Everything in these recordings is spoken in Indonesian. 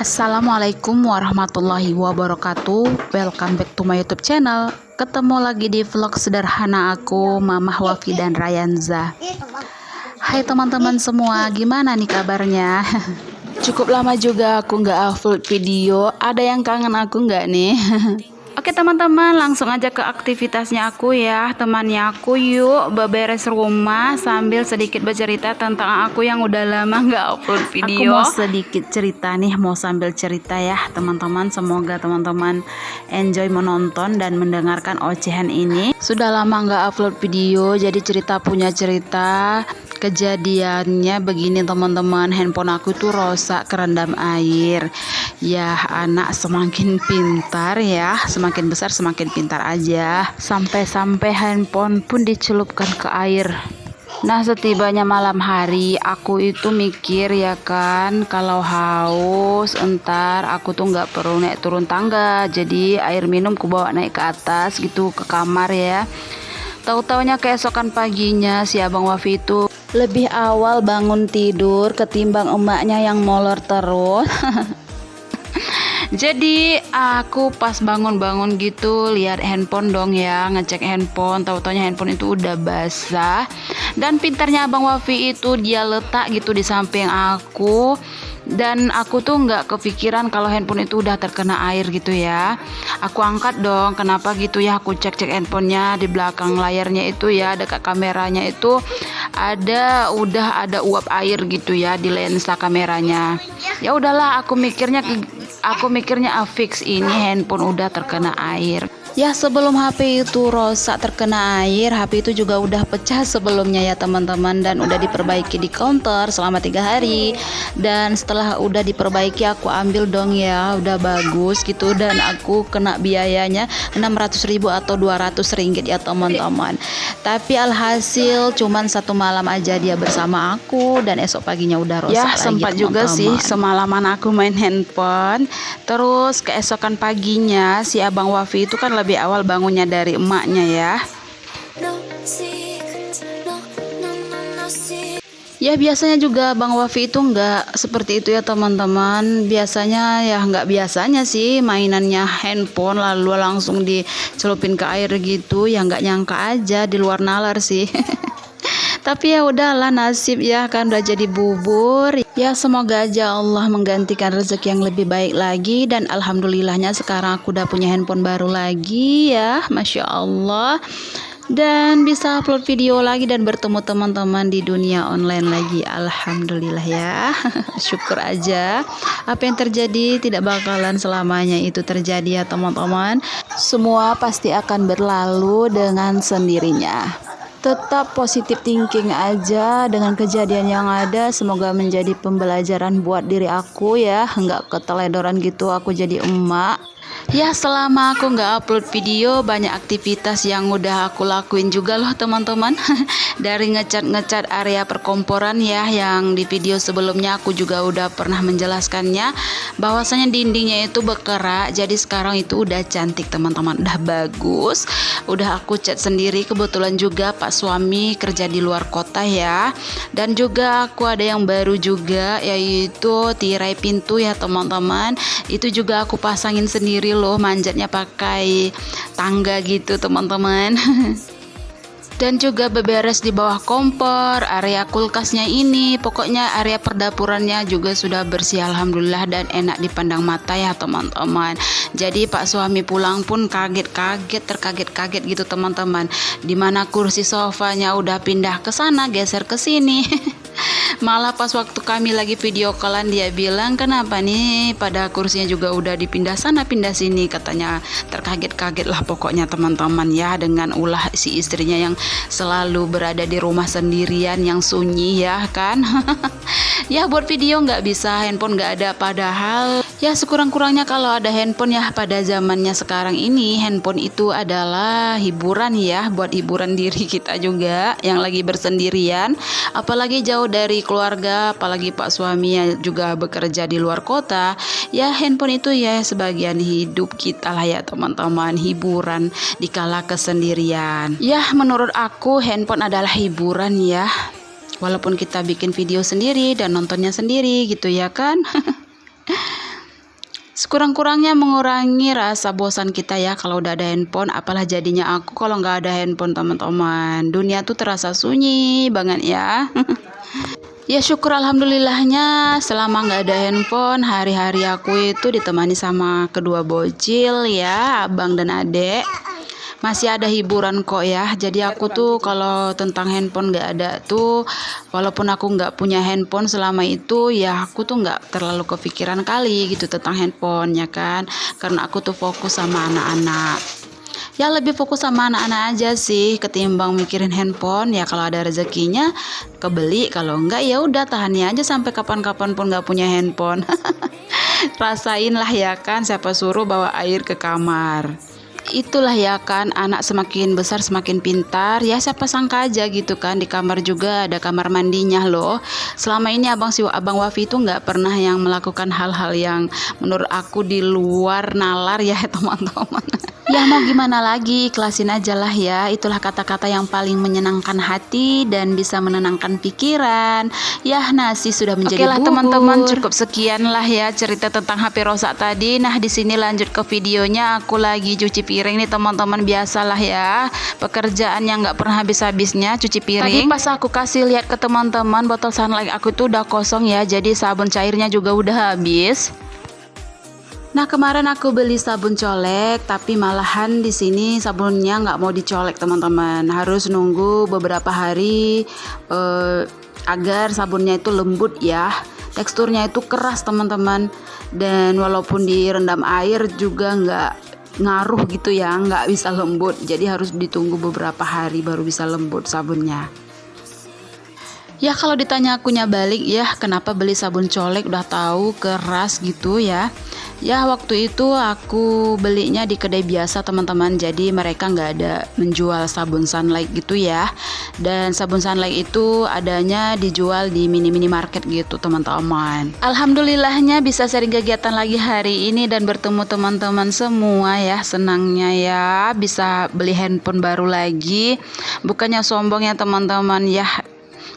Assalamualaikum warahmatullahi wabarakatuh. Welcome back to my YouTube channel. Ketemu lagi di vlog sederhana aku, Mamah Wafi dan Rayanza. Hai teman-teman semua, gimana nih kabarnya? Cukup lama juga aku nggak upload video. Ada yang kangen aku nggak nih? Oke teman-teman, langsung aja ke aktivitasnya aku ya. Temannya aku yuk beberes rumah sambil sedikit bercerita tentang aku yang udah lama nggak upload video. Aku mau sedikit cerita nih, mau sambil cerita ya teman-teman. Semoga teman-teman enjoy menonton dan mendengarkan ocehan ini. Sudah lama nggak upload video, jadi cerita punya cerita. Kejadiannya begini teman-teman, handphone aku tuh rusak kerendam air. Ya anak semakin pintar ya, semakin besar semakin pintar aja. Sampai-sampai handphone pun dicelupkan ke air. Nah setibanya malam hari aku itu mikir ya kan, kalau haus entar aku tuh nggak perlu naik turun tangga. Jadi air minum ku bawa naik ke atas gitu ke kamar ya. Tahu-taunya keesokan paginya si Abang Wafi itu lebih awal bangun tidur ketimbang emaknya yang molor terus. Jadi aku pas bangun-bangun gitu lihat handphone dong ya, ngecek handphone, tahu-taunya handphone itu udah basah. Dan pintarnya Abang Wafi itu dia letak gitu di samping aku. Dan aku tuh nggak kepikiran kalau handphone itu udah terkena air gitu ya. Aku angkat dong, kenapa gitu ya, aku cek handphonenya, di belakang layarnya itu ya, dekat kameranya itu udah ada uap air gitu ya di lensa kameranya. Ya udahlah, aku mikirnya fix ini handphone udah terkena air. Ya sebelum HP itu rusak terkena air, HP itu juga udah pecah sebelumnya ya teman-teman, dan udah diperbaiki di counter selama 3 hari. Dan setelah udah diperbaiki aku ambil dong ya, udah bagus gitu, dan aku kena biayanya 600.000 atau 200 ringgit ya teman-teman. Tapi alhasil cuman 1 malam aja dia bersama aku, dan esok paginya udah rusak ya, lagi sempat juga sih semalaman aku main handphone. Terus keesokan paginya si Abang Wafi itu kan lebih awal bangunnya dari emaknya ya. Ya biasanya juga Bang Wafi itu nggak seperti itu ya teman-teman. Biasanya ya nggak biasanya sih mainannya handphone lalu langsung dicelupin ke air gitu. Ya nggak nyangka aja, di luar nalar sih. Tapi ya udahlah, nasib ya kan udah jadi bubur. Ya semoga aja Allah menggantikan rezeki yang lebih baik lagi. Dan alhamdulillahnya sekarang aku udah punya handphone baru lagi ya, Masya Allah. Dan bisa upload video lagi dan bertemu teman-teman di dunia online lagi. Alhamdulillah ya. Syukur aja. Apa yang terjadi tidak bakalan selamanya itu terjadi ya teman-teman. Semua pasti akan berlalu dengan sendirinya. Tetap positive thinking aja dengan kejadian yang ada. Semoga menjadi pembelajaran buat diri aku ya, nggak keteledoran gitu aku jadi emak. Ya selama aku nggak upload video, banyak aktivitas yang udah aku lakuin juga loh teman-teman. Dari ngecat area perkomporan ya, yang di video sebelumnya aku juga udah pernah menjelaskannya, bahwasanya dindingnya itu berkerak. Jadi sekarang itu udah cantik teman-teman, udah bagus. Udah aku cat sendiri, kebetulan juga Pak suami kerja di luar kota ya. Dan juga aku ada yang baru juga, yaitu tirai pintu ya teman-teman. Itu juga aku pasangin sendiri loh, manjatnya pakai tangga gitu teman-teman. Dan juga beberes di bawah kompor, area kulkasnya ini, pokoknya area perdapurannya juga sudah bersih alhamdulillah dan enak dipandang mata ya teman-teman. Jadi Pak suami pulang pun terkaget-kaget gitu teman-teman. Dimana kursi sofanya udah pindah ke sana, geser ke sini. Malah pas waktu kami lagi video callan dia bilang, kenapa nih pada kursinya juga udah dipindah sana pindah sini, katanya terkaget-kaget lah pokoknya teman-teman ya, dengan ulah si istrinya yang selalu berada di rumah sendirian yang sunyi ya kan. Ya buat video nggak bisa, handphone nggak ada, padahal ya sekurang-kurangnya kalau ada handphone ya pada zamannya sekarang ini, handphone itu adalah hiburan ya, buat hiburan diri kita juga yang lagi bersendirian, apalagi jauh dari keluarga, apalagi Pak suaminya juga bekerja di luar kota. Ya handphone itu ya sebagian hidup kita lah ya teman-teman, hiburan dikala kesendirian. Ya menurut aku handphone adalah hiburan ya, walaupun kita bikin video sendiri dan nontonnya sendiri gitu ya kan. Sekurang-kurangnya mengurangi rasa bosan kita ya kalau udah ada handphone. Apalah jadinya aku kalau nggak ada handphone teman-teman. Dunia tuh terasa sunyi banget ya. Ya syukur alhamdulillahnya selama nggak ada handphone, hari-hari aku itu ditemani sama kedua bocil ya, abang dan adek. Masih ada hiburan kok ya. Jadi aku tuh kalau tentang handphone nggak ada tuh, walaupun aku nggak punya handphone selama itu ya aku tuh nggak terlalu kepikiran kali gitu tentang handphone ya kan. Karena aku tuh fokus sama anak-anak. Ya lebih fokus sama anak-anak aja sih ketimbang mikirin handphone. Ya kalau ada rezekinya kebeli, kalau enggak ya udah tahani aja sampai kapan-kapan pun nggak punya handphone. Rasain lah ya kan, siapa suruh bawa air ke kamar. Itulah ya kan, anak semakin besar semakin pintar ya, siapa sangka aja gitu kan, di kamar juga ada kamar mandinya loh. Selama ini abang Wafi itu nggak pernah yang melakukan hal-hal yang menurut aku di luar nalar ya teman-teman. Ya mau gimana lagi, ikhlasin aja lah ya. Itulah kata-kata yang paling menyenangkan hati dan bisa menenangkan pikiran. Ya nasi sudah menjadi bubur. Oke lah teman-teman, cukup sekian lah ya cerita tentang HP Rosa tadi. Nah di sini lanjut ke videonya. Aku lagi cuci piring nih teman-teman. Biasalah ya, pekerjaan yang nggak pernah habis-habisnya cuci piring. Tadi pas aku kasih lihat ke teman-teman, botol sunlight aku tuh udah kosong ya. Jadi sabun cairnya juga udah habis. Nah kemarin aku beli sabun colek, tapi malahan di sini sabunnya nggak mau dicolek teman-teman. Harus nunggu beberapa hari agar sabunnya itu lembut ya. Teksturnya itu keras teman-teman. Dan walaupun direndam air juga nggak ngaruh gitu ya, nggak bisa lembut. Jadi harus ditunggu beberapa hari baru bisa lembut sabunnya. Ya kalau ditanya akunya balik ya, kenapa beli sabun colek, udah tahu keras gitu ya. Ya waktu itu aku belinya di kedai biasa teman-teman, jadi mereka nggak ada menjual sabun sunlight gitu ya. Dan sabun sunlight itu adanya dijual di mini market gitu teman-teman. Alhamdulillahnya bisa sering kegiatan lagi hari ini dan bertemu teman-teman semua ya. Senangnya ya bisa beli handphone baru lagi. Bukannya sombong ya teman-teman ya,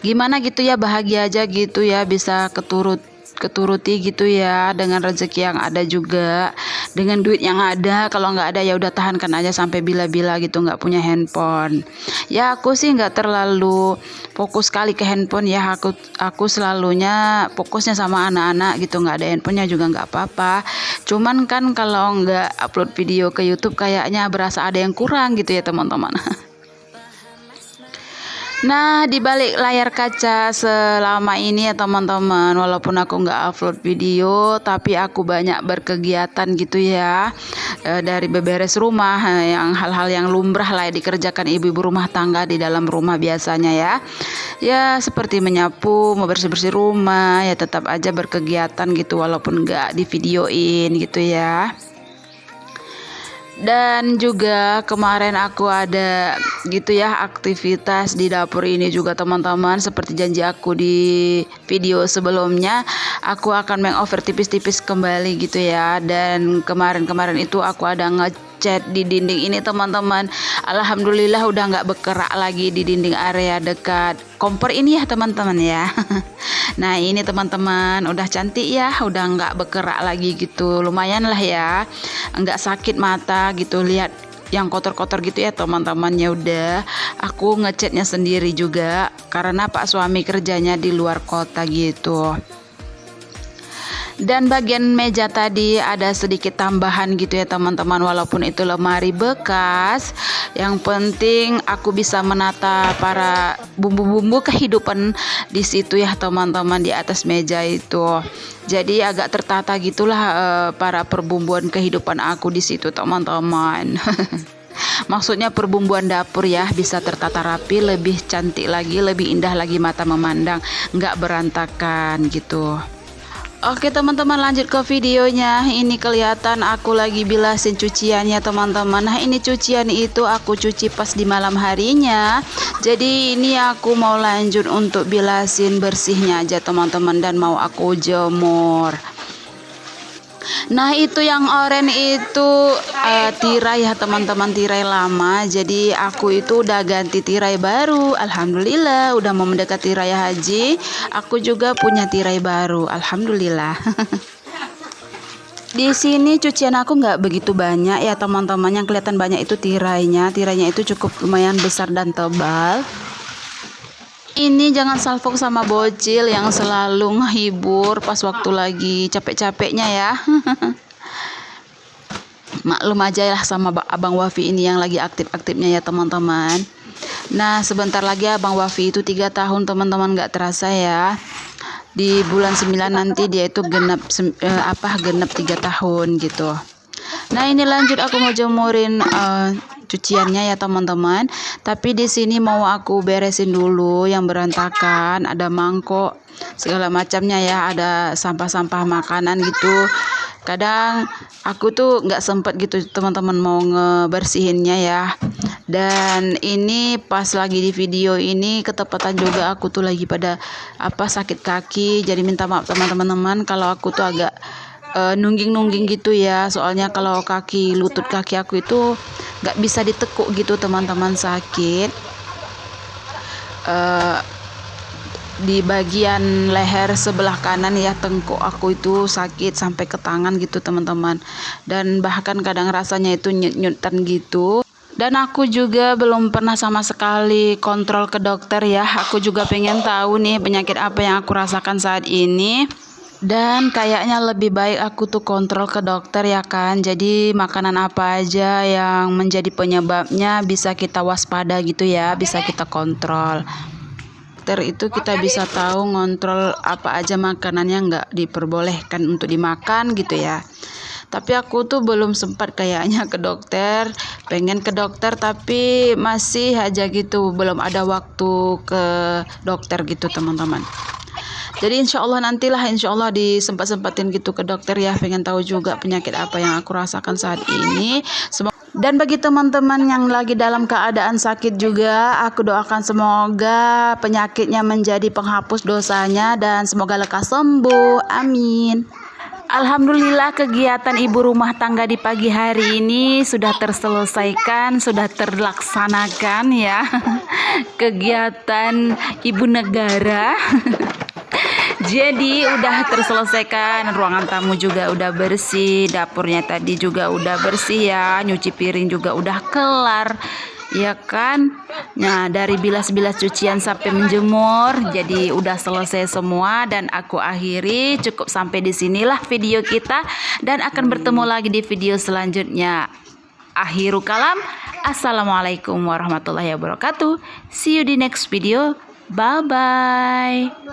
gimana gitu ya, bahagia aja gitu ya bisa keturuti gitu ya dengan rezeki yang ada juga, dengan duit yang ada. Kalau nggak ada ya udah tahankan aja sampai bila-bila gitu nggak punya handphone. Ya aku sih nggak terlalu fokus kali ke handphone ya, aku selalunya fokusnya sama anak-anak gitu. Nggak ada handphonenya juga nggak apa-apa, cuman kan kalau nggak upload video ke YouTube kayaknya berasa ada yang kurang gitu ya teman-teman. Nah di balik layar kaca selama ini ya teman-teman, walaupun aku nggak upload video tapi aku banyak berkegiatan gitu ya, dari beberes rumah, yang hal-hal yang lumrah lah ya dikerjakan ibu-ibu rumah tangga di dalam rumah biasanya ya. Ya seperti menyapu, mau bersih-bersih rumah ya, tetap aja berkegiatan gitu walaupun nggak di videoin gitu ya. Dan juga kemarin aku ada gitu ya aktivitas di dapur ini juga teman-teman. Seperti janji aku di video sebelumnya, aku akan makeover tipis-tipis kembali gitu ya. Dan kemarin itu aku ada ngecat di dinding ini teman-teman. Alhamdulillah udah nggak bergerak lagi di dinding area dekat kompor ini ya teman-teman ya. Nah ini teman-teman udah cantik ya, udah nggak bergerak lagi gitu. Lumayan lah ya, nggak sakit mata gitu lihat yang kotor-kotor gitu ya teman-teman. Ya udah aku ngecatnya sendiri juga karena pak suami kerjanya di luar kota gitu. Dan bagian meja tadi ada sedikit tambahan gitu ya teman-teman, walaupun itu lemari bekas. Yang penting aku bisa menata para bumbu-bumbu kehidupan di situ ya teman-teman, di atas meja itu. Jadi agak tertata gitulah para perbumbuan kehidupan aku di situ teman-teman. Maksudnya perbumbuan dapur ya, bisa tertata rapi, lebih cantik lagi, lebih indah lagi mata memandang, nggak berantakan gitu. Oke teman-teman, lanjut ke videonya. Ini kelihatan aku lagi bilasin cuciannya teman-teman. Nah ini cucian itu aku cuci pas di malam harinya. Jadi ini aku mau lanjut untuk bilasin bersihnya aja teman-teman, dan mau aku jemur. Nah itu yang oranye itu tirai ya teman-teman, tirai lama. Jadi aku itu udah ganti tirai baru. Alhamdulillah udah mau mendekati raya haji, aku juga punya tirai baru. Alhamdulillah. Di sini cucian aku nggak begitu banyak ya teman-teman. Yang kelihatan banyak itu tirainya. Tirainya itu cukup lumayan besar dan tebal. Ini jangan salfok sama bocil yang selalu ngehibur pas waktu lagi capek-capeknya ya. Maklum aja lah sama Abang Wafi ini yang lagi aktif-aktifnya ya teman-teman. Nah sebentar lagi Abang Wafi itu 3 tahun teman-teman, nggak terasa ya. Di bulan 9 nanti dia itu genap 3 tahun gitu. Nah ini lanjut aku mau jemurin cuciannya ya teman-teman. Tapi di sini mau aku beresin dulu yang berantakan, ada mangkok segala macamnya ya, ada sampah-sampah makanan gitu. Kadang aku tuh nggak sempet gitu teman-teman mau ngebersihinnya ya. Dan ini pas lagi di video ini ketepatan juga aku tuh lagi pada sakit kaki. Jadi minta maaf teman-teman kalau aku tuh agak nungging-nungging gitu ya, soalnya kalau lutut kaki aku itu nggak bisa ditekuk gitu teman-teman, sakit di bagian leher sebelah kanan ya, tengkuk aku itu sakit sampai ke tangan gitu teman-teman, dan bahkan kadang rasanya itu nyut-nyutan gitu. Dan aku juga belum pernah sama sekali kontrol ke dokter ya. Aku juga pengen tahu nih penyakit apa yang aku rasakan saat ini. Dan kayaknya lebih baik aku tuh kontrol ke dokter ya kan. Jadi makanan apa aja yang menjadi penyebabnya bisa kita waspada gitu ya, bisa kita kontrol. Dokter itu kita bisa tahu ngontrol apa aja makanan yang nggak diperbolehkan untuk dimakan gitu ya. Tapi aku tuh belum sempat kayaknya ke dokter. Pengen ke dokter tapi masih aja gitu, belum ada waktu ke dokter gitu teman-teman. Jadi insya Allah disempat-sempatin gitu ke dokter ya, pengen tahu juga penyakit apa yang aku rasakan saat ini. Dan bagi teman-teman yang lagi dalam keadaan sakit juga, aku doakan semoga penyakitnya menjadi penghapus dosanya dan semoga lekas sembuh. Amin. Alhamdulillah kegiatan ibu rumah tangga di pagi hari ini sudah terselesaikan, sudah terlaksanakan ya. Kegiatan ibu negara. Jadi udah terselesaikan, ruangan tamu juga udah bersih, dapurnya tadi juga udah bersih ya, nyuci piring juga udah kelar, ya kan? Nah dari bilas-bilas cucian sampai menjemur, jadi udah selesai semua dan aku akhiri. Cukup sampai di sinilah video kita dan akan bertemu lagi di video selanjutnya. Akhirul kalam, assalamualaikum warahmatullahi wabarakatuh. See you di next video. Bye bye.